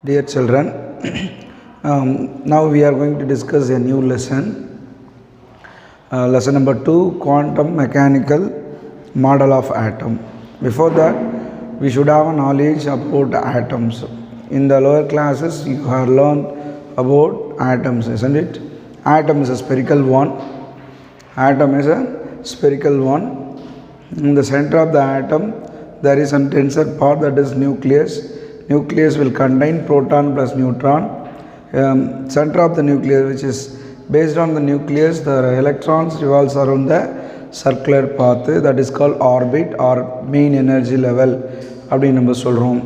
Dear children, now we are going to discuss a new lesson. Lesson number 2, quantum mechanical model of atom. Before that, we should have a knowledge about atoms. In the lower classes, you have learned about atoms, isn't it? Atom is a spherical one. Atom is a spherical one. In the center of the atom, there is a tensor part, that is nucleus. Nucleus will contain proton plus neutron. Center of the nucleus, which is based on the nucleus, the electrons revolves around the circular path, that is called orbit or mean energy level அப்படின்னு நம்ம சொல்கிறோம்.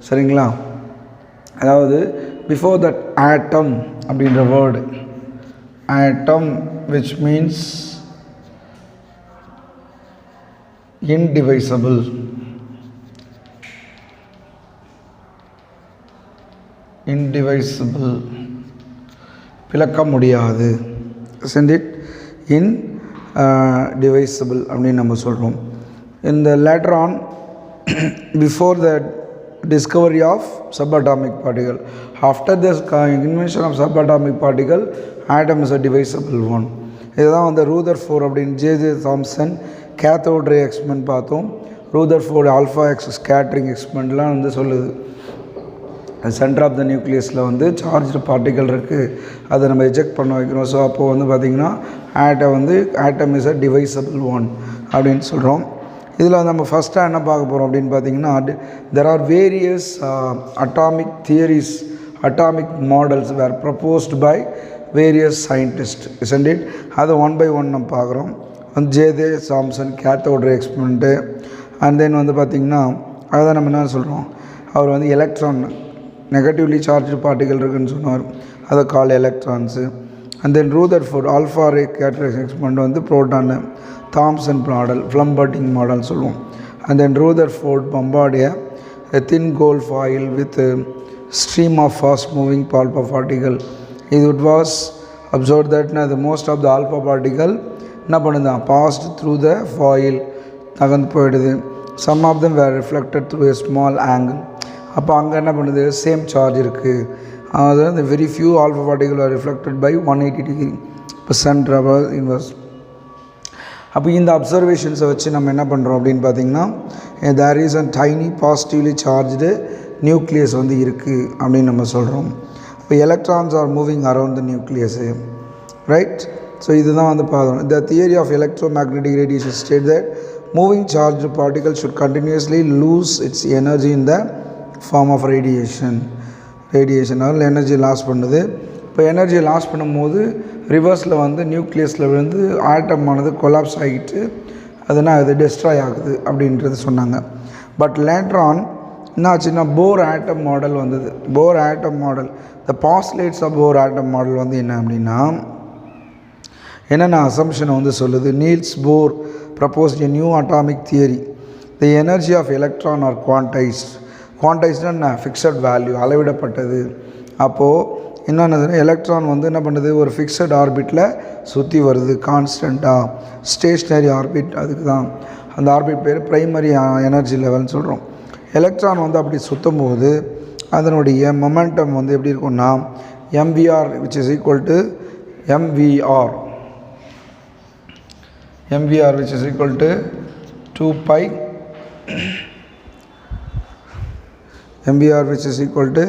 சரிங்களா? அதாவது before that atom அப்படின்ற word, atom which means indivisible. Indivisible, பிளக்க முடியாது, isn't it? Indivisible அப்படின்னு நம்ம சொல்கிறோம். In the later on, before the discovery of subatomic particle, after the invention of subatomic particle, atom is a divisible one. இதுதான் வந்து Rutherford அப்படின்னு J Thomson cathode ray experiment பார்த்தோம். Rutherford alpha எக்ஸ் scattering எக்ஸ்பெரிமெண்ட்லாம் வந்து சொல்லுது. சென்டர் ஆஃப் த நியூக்ளியஸில் வந்து charged particle இருக்குது, அதை நம்ம எஜெக்ட் பண்ண வைக்கிறோம். ஸோ அப்போது வந்து பார்த்திங்கன்னா atom is a divisible one அப்படின்னு சொல்கிறோம். இதில் வந்து நம்ம ஃபஸ்ட்டாக என்ன பார்க்க போகிறோம் அப்படின்னு பார்த்திங்கன்னா, there are various atomic theories, atomic models were proposed by various scientist, isn't it? அதை ஒன் பை ஒன் நம்ம பார்க்குறோம். வந்து J Thomson cathode ray experiment, and then வந்து பார்த்திங்கன்னா அதை நம்ம என்ன சொல்கிறோம், அவர் வந்து எலக்ட்ரான் நெகட்டிவ்லி சார்ஜ்டு பார்ட்டிகல் இருக்குதுன்னு சொன்னார், அதை call electrons. And then Rutherford alpha ray scattering experiment வந்து proton, Thomson model plum pudding model சொல்லுவோம். And then Rutherford bombarded thin gold foil with stream of fast moving alpha particle. it was observed that the most of the alpha particle என்ன பண்ணுது, passed through the foil, நகர்ந்து போயிடுது. some of them were reflected through a small angle. அப்போ அங்கே என்ன பண்ணுது, same charge இருக்குது. அதாவது very few alpha particle are reflected by 180 degree % inverse. அப்போ இந்த அப்சர்வேஷன்ஸை வச்சு நம்ம என்ன பண்ணுறோம் அப்படின்னு பார்த்திங்கன்னா, there is a tiny positively charged nucleus வந்து இருக்குது அப்படின்னு நம்ம சொல்கிறோம். இப்போ electrons are moving around the nucleus, right? So இதுதான் வந்து பார்க்கணும். The theory of electromagnetic radiation state that moving charge particle should continuously lose its energy in the form of ரேடியேஷனால் எனர்ஜி லாஸ் பண்ணுது. இப்போ எனர்ஜி லாஸ் பண்ணும்போது ரிவர்ஸில் வந்து நியூக்ளியஸில் விழுந்து ஆட்டமானது கொலாப்ஸ் ஆகிட்டு அதனால் அது டெஸ்ட்ராய் ஆகுது அப்படின்றது சொன்னாங்க. பட் லேட்டர் ஆன் என்ன ஆச்சுன்னா போர் ஆட்டம் மாடல் வந்தது. Bohr atom model, the postulates of Bohr atom model வந்து என்ன அப்படின்னா, என்னென்ன அசம்ஷனை வந்து சொல்லுது, Niels Bohr proposed a new atomic theory. The energy of electron are quantized. குவான்டைஸ்டுன்னா ஃபிக்ஸட் வேல்யூ, அளவிடப்பட்டது. அப்போது என்னென்னதுன்னா, எலக்ட்ரான் வந்து என்ன பண்ணுது, ஒரு ஃபிக்ஸட் ஆர்பிட்டில் சுற்றி வருது கான்ஸ்டண்ட்டாக, ஸ்டேஷ்னரி ஆர்பிட். அதுக்கு தான் அந்த ஆர்பிட் பேர் ப்ரைமரி எனர்ஜி லெவல்னு சொல்கிறோம். எலக்ட்ரான் வந்து அப்படி சுற்றும் போது அதனுடைய மொமெண்டம் வந்து எப்படி இருக்கும்னா, mvr which is equal to mvr which is equal to 2 pi mvr which is equal to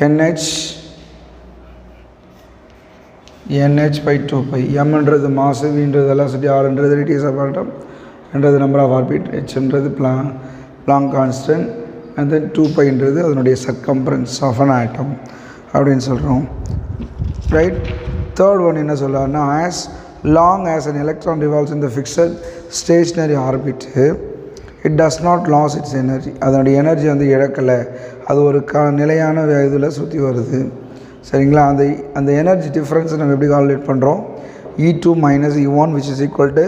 nh by 2 pi. m என்றது மாஸ், v என்றது வெலாசிட்டி, r என்றது ரேடியஸ் ஆஃப் ஆட்டம், என்றது நம்பர் ஆஃப் ஆர்பிட், h என்றது blank constant, and then 2 pi என்றது அதனுடைய circumference of an ஆட்டம் அப்படின்னு சொல்கிறோம், right? Third one என்ன சொல்லலாம்னா, as long as an electron revolves in the fixed stationary orbit, it does not lose its energy. அதனுடைய energy வந்து இழக்கலை, அது ஒரு நிலையான இதில் சுற்றி வருது. சரிங்களா? அந்த எனர்ஜி டிஃப்ரென்ஸை நம்ம எப்படி கால்குலேட் பண்ணுறோம், E2 minus E1 which is equal to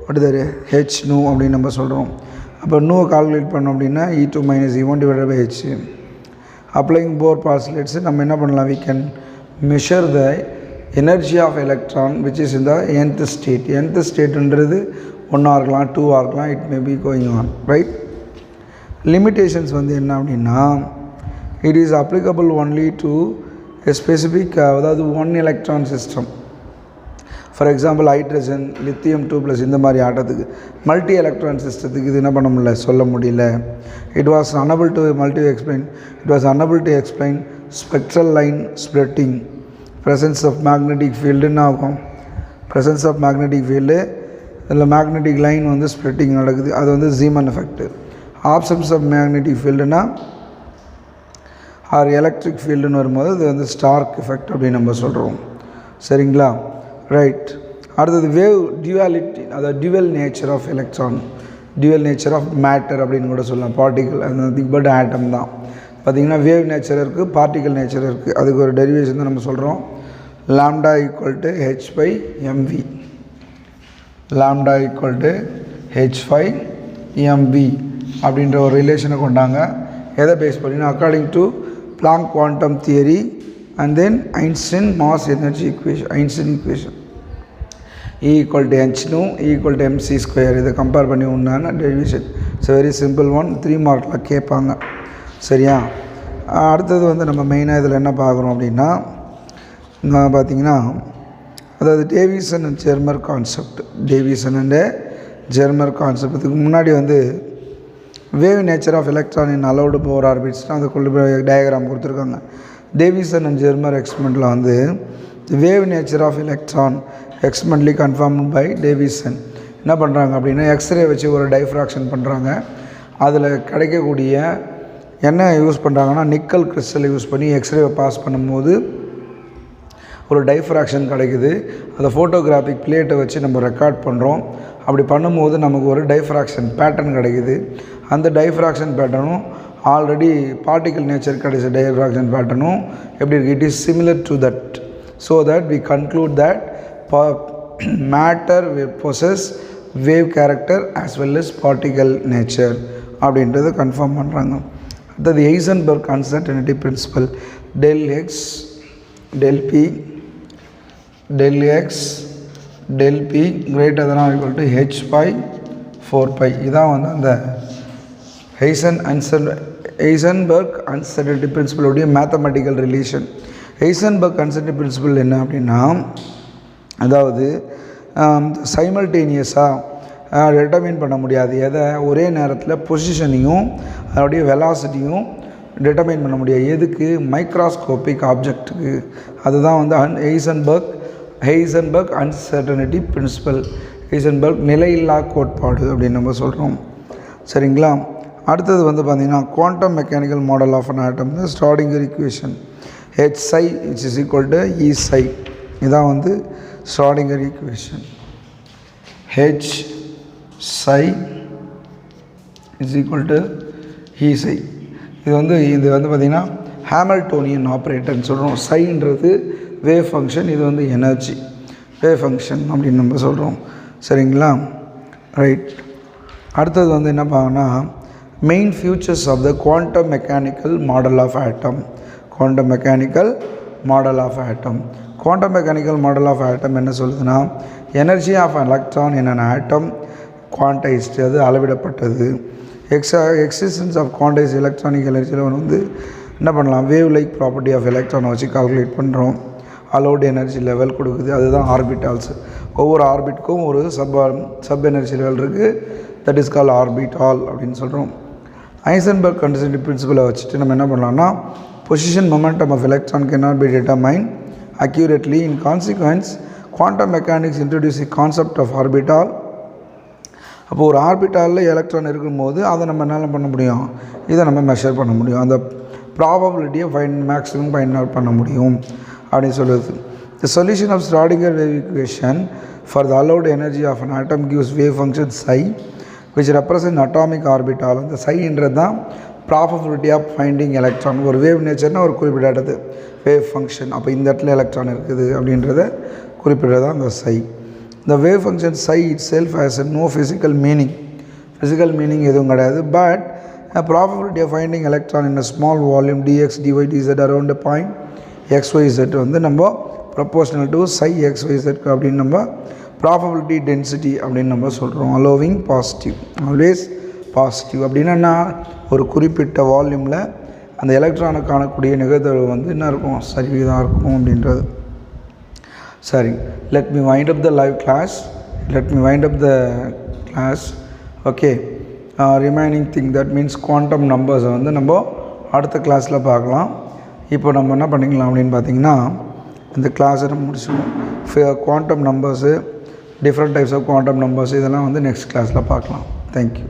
what is that, h nu அப்படின்னு நம்ம சொல்கிறோம். அப்போ நூவை கால்குலேட் பண்ணோம் அப்படின்னா E2 minus E1 divided by h. Applying Bohr postulates நம்ம என்ன பண்ணலாம், we can measure the energy of electron which is in the nth state. nth state என்றது 1 இருக்கலாம், 2 இருக்கலாம், it may be going on, right? Limitations வந்து என்ன அப்படின்னா, it is applicable only to a specific அதாவது one electron system. For example hydrogen lithium 2+ இந்த மாதிரி ஆட்டத்துக்கு மல்டி எலக்ட்ரான் சிஸ்டத்துக்கு இது என்ன பண்ண முடியல, சொல்ல முடியல. It was unable to explain spectral line splitting, presence of magnetic ஃபீல்டுன்னு ஆகும். ப்ரெசன்ஸ் ஆஃப் மேக்னெட்டிக் ஃபீல்டு இதில் மேக்னெட்டிக் லைன் வந்து ஸ்ப்ளிட்டிங் நடக்குது, அது வந்து Zeeman effect. Absence of magnetic ஃபீல்டுனா ஆர் எலக்ட்ரிக் ஃபீல்டுன்னு வரும்போது அது வந்து ஸ்டார்க் எஃபெக்ட் அப்படின்னு நம்ம சொல்கிறோம். சரிங்களா, ரைட். அடுத்தது வேவ் டியூவாலிட்டி, அதாவது dual nature of electron, dual nature of matter அப்படின்னு கூட சொல்லலாம். பார்ட்டிகல் அது நத்திங் பட் ஆட்டம் தான். பார்த்திங்கன்னா வேவ் நேச்சர் இருக்குது, பார்ட்டிகல் நேச்சர் இருக்குது. அதுக்கு ஒரு டெரிவேஷன் தான் நம்ம சொல்கிறோம். Lambda equal to h/mv, lambda equal to h/mv அப்படின்ற ஒரு ரிலேஷனை கொண்டாங்க. எதை பேஸ் பண்ணினா according to Planck quantum theory and then Einstein mass energy equation, Einstein equation E equal to h nu E equal to mc square. இதை compare பண்ணி உண்டான derivation. It's very simple one, 3 மார்க்கில் கேட்பாங்க. சரியா, அடுத்தது வந்து நம்ம மெயினாக இதில் என்ன பார்க்குறோம் அப்படின்னா பார்த்திங்கன்னா அதாவது Davisson and Germer concept. Davisson and Germer concept. இதுக்கு முன்னாடி வந்து wave nature of electron in allowed Bohr ஆர்பிட்ஸ்னால் அதுக்குள்ள டயக்ராம் கொடுத்துருக்காங்க. டேவிசன் அண்ட் ஜெர்மர் எக்ஸ்பெரிமெண்ட்டில் வந்து wave nature of electron experimentally confirm by Davisson என்ன பண்ணுறாங்க அப்படின்னா எக்ஸ்ரே வச்சு ஒரு டைஃப்ராக்ஷன் பண்ணுறாங்க. அதில் கிடைக்கக்கூடிய என்ன யூஸ் பண்ணுறாங்கன்னா நிக்கல் கிறிஸ்டலை யூஸ் பண்ணி எக்ஸ்ரேவை பாஸ் பண்ணும்போது ஒரு டைஃப்ராக்ஷன் கிடைக்குது. அதை ஃபோட்டோகிராஃபிக் பிளேட்டை வச்சு நம்ம ரெக்கார்ட் பண்ணுறோம். அப்படி பண்ணும்போது நமக்கு ஒரு டைஃப்ராக்ஷன் பேட்டர்ன் கிடைக்குது. அந்த டைஃப்ராக்ஷன் பேட்டர்னும் ஆல்ரெடி பார்ட்டிகல் நேச்சர் கிடைச்ச டைஃப்ராக்ஷன் பேட்டர்னும் எப்படி இருக்குது, it is similar to that. So that we conclude that matter possess wave character as well as particle nature அப்படின்றத கன்ஃபார்ம் பண்ணுறாங்க. அடுத்தது Heisenberg uncertainty principle, del x del p del p greater than or equal to h/4π. இதான் வந்து அந்த Heisenberg uncertainty பிரின்சிபலுடைய mathematical relation. Heisenberg uncertainty principle என்ன அப்படின்னா அதாவது சைமல்டேனியஸாக டிட்டர்மின் பண்ண முடியாது. எதை ஒரே நேரத்தில் பொசிஷனையும் அதனுடைய வெலாசிட்டியும் டிட்டர்மைன் பண்ண முடியாது. எதுக்கு, மைக்ராஸ்கோபிக் ஆப்ஜெக்ட்டுக்கு. அதுதான் வந்து ஹெய்சன்பர்க் அன்சர்டனிட்டி பிரின்சிபல், ஹெய்சன்பர்க் நிலையில்லா கோட்பாடு அப்படின்னு நம்ம சொல்கிறோம். சரிங்களா, அடுத்தது வந்து பார்த்திங்கன்னா quantum mechanical model of an atom, Schrodinger equation h/, which is equal to E/. இதான் வந்து Schrodinger equation. h/, is equal to E/. இது வந்து பார்த்திங்கன்னா ஹாமில்டோனியன் ஆப்ரேட்டர்னு சொல்கிறோம். சைன்றது வேவ் ஃபங்க்ஷன், இது வந்து எனர்ஜி வேவ் ஃபங்க்ஷன் அப்படின்னு நம்ம சொல்கிறோம். சரிங்களா, ரைட். அடுத்தது வந்து என்ன பார்க்கணும்னா main features of the quantum mechanical model of atom. Quantum mechanical model of atom. Quantum mechanical model of atom என்ன சொல்லுதுன்னா energy of electron in an atom quantized, அது அளவிடப்பட்டது. எக்ஸிஸ்டன்ஸ் ஆஃப் குவான்டைஸ் எலக்ட்ரானிக் எனர்ஜியில் வந்து என்ன பண்ணலாம், வேவ் லைக் ப்ராப்பர்ட்டி ஆஃப் எலக்ட்ரானை வச்சு கால்குலேட் பண்ணுறோம். அலோடு எனர்ஜி லெவல் கொடுக்குது, அதுதான் ஆர்பிட்டால்ஸ். ஒவ்வொரு ஆர்பிட்க்கும் ஒரு சப் எனர்ஜி லெவல் இருக்குது, தட் இஸ் கால் ஆர்பிட்டால் அப்படின்னு சொல்கிறோம். ஹைசன்பர்க் கன்சர்டனிட்டி பிரின்சிபலை வச்சுட்டு நம்ம என்ன பண்ணலாம்னா position momentum of electron cannot be determined accurately. In consequence, quantum mechanics introduce a concept of orbital. அப்போ ஒரு ஆர்பிட்டாலில் எலக்ட்ரான் இருக்கும்போது அதை நம்ம என்ன பண்ண முடியும், இதை நம்ம மெஷர் பண்ண முடியும், அந்த ப்ராபபிலிட்டியை மேக்ஸிமம் ஃபைண்ட் அவுட் பண்ண முடியும் அப்படின்னு சொல்லுது. The solution of Schrödinger wave equation for the allowed energy of an atom gives wave function psi which represent atomic orbital. அந்த psiன்றது தான் ப்ராபபிலிட்டி ஆஃப் ஃபைண்டிங் எலக்ட்ரான். ஒரு வேவ் நேச்சர்னால் ஒரு குறிப்பிடாதது வேவ் ஃபங்க்ஷன், அப்போ இந்த இடத்துல எலக்ட்ரான் இருக்குது அப்படின்றத குறிப்பிடுறது தான் அந்த psi. The wave function psi itself has no physical meaning. Physical meaning எதுவும் கிடையாது. But a probability of finding electron in a small volume dx dy dz around a point xyz வந்து நம்ம proportional to psi xyz அப்படின்னு நம்ம probability density அப்படின்னு நம்ம சொல்கிறோம். allowing positive, always positive. அப்படின்னா ஒரு குறிப்பிட்ட வால்யூமில் அந்த எலக்ட்ரானை காணக்கூடிய நிகழ்தகவு வந்து என்ன இருக்கும், சரிவிகிதம் இருக்கும் அப்படின்றது. சரி, let me wind up the live class. Okay, remaining thing that means quantum numbers வந்து நம்ம அடுத்த கிளாஸில் பார்க்கலாம். இப்போ நம்ம என்ன பண்ணிக்கலாம் அப்படின்னு பார்த்தீங்கன்னா, இந்த கிளாஸை நம்ம முடிச்சுக்கணும். Quantum numbers, different types of quantum numbers இதெல்லாம் வந்து நெக்ஸ்ட் கிளாஸில் பார்க்கலாம். தேங்க்யூ.